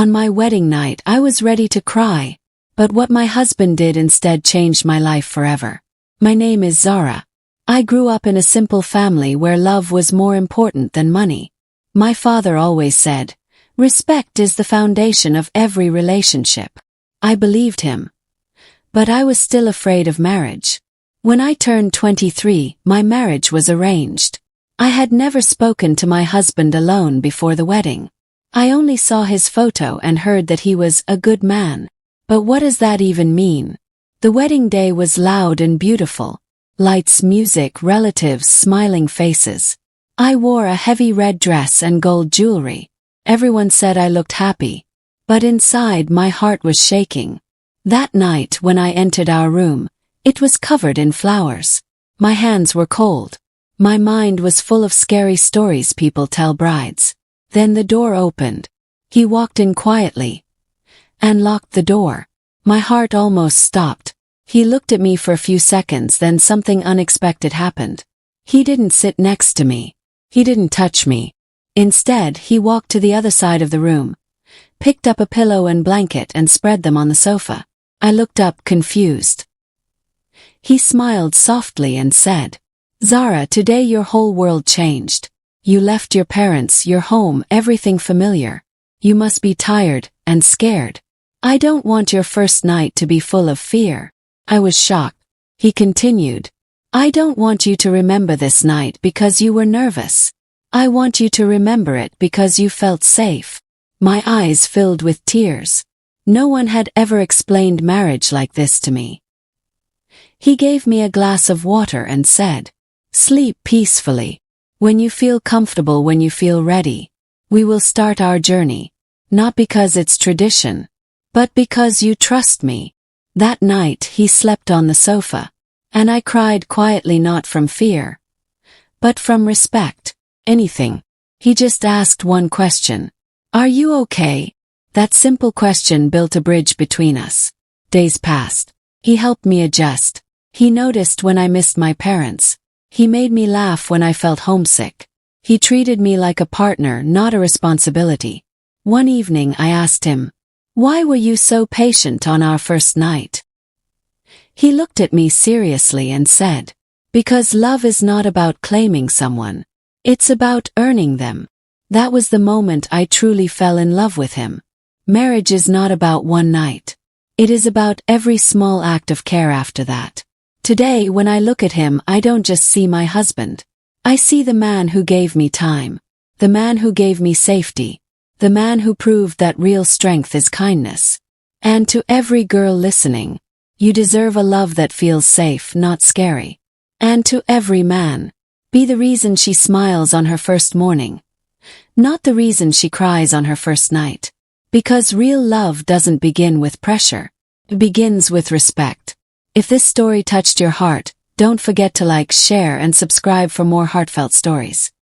On my wedding night I was ready to cry, but what my husband did instead changed my life forever. My name is Zara. I grew up in a simple family where love was more important than money. My father always said, "Respect is the foundation of every relationship." I believed him. But I was still afraid of marriage. When I turned 23, my marriage was arranged. I had never spoken to my husband alone before the wedding. I only saw his photo and heard that he was a good man. But what does that even mean? The wedding day was loud and beautiful. Lights, music, relatives, smiling faces. I wore a heavy red dress and gold jewelry. Everyone said I looked happy. But inside my heart was shaking. That night when I entered our room, it was covered in flowers. My hands were cold. My mind was full of scary stories people tell brides. Then the door opened. He walked in quietly and locked the door. My heart almost stopped. He looked at me for a few seconds, then something unexpected happened. He didn't sit next to me. He didn't touch me. Instead, he walked to the other side of the room, picked up a pillow and blanket and spread them on the sofa. I looked up, confused. He smiled softly and said, "Zara, today your whole world changed. You left your parents, your home, everything familiar. You must be tired and scared. I don't want your first night to be full of fear." I was shocked. He continued, "I don't want you to remember this night because you were nervous. I want you to remember it because you felt safe." My eyes filled with tears. No one had ever explained marriage like this to me. He gave me a glass of water and said, "Sleep peacefully. When you feel comfortable, when you feel ready, we will start our journey. Not because it's tradition, but because you trust me." That night he slept on the sofa, and I cried quietly, not from fear, but from respect. Anything. He just asked one question. "Are you okay?" That simple question built a bridge between us. Days passed. He helped me adjust. He noticed when I missed my parents. He made me laugh when I felt homesick. He treated me like a partner, not a responsibility. One evening I asked him, "Why were you so patient on our first night?" He looked at me seriously and said, "Because love is not about claiming someone. It's about earning them." That was the moment I truly fell in love with him. Marriage is not about one night. It is about every small act of care after that. Today, when I look at him, I don't just see my husband. I see the man who gave me time, the man who gave me safety, the man who proved that real strength is kindness. And to every girl listening, you deserve a love that feels safe, not scary. And to every man, be the reason she smiles on her first morning, not the reason she cries on her first night. Because real love doesn't begin with pressure. It begins with respect. If this story touched your heart, don't forget to like, share, and subscribe for more heartfelt stories.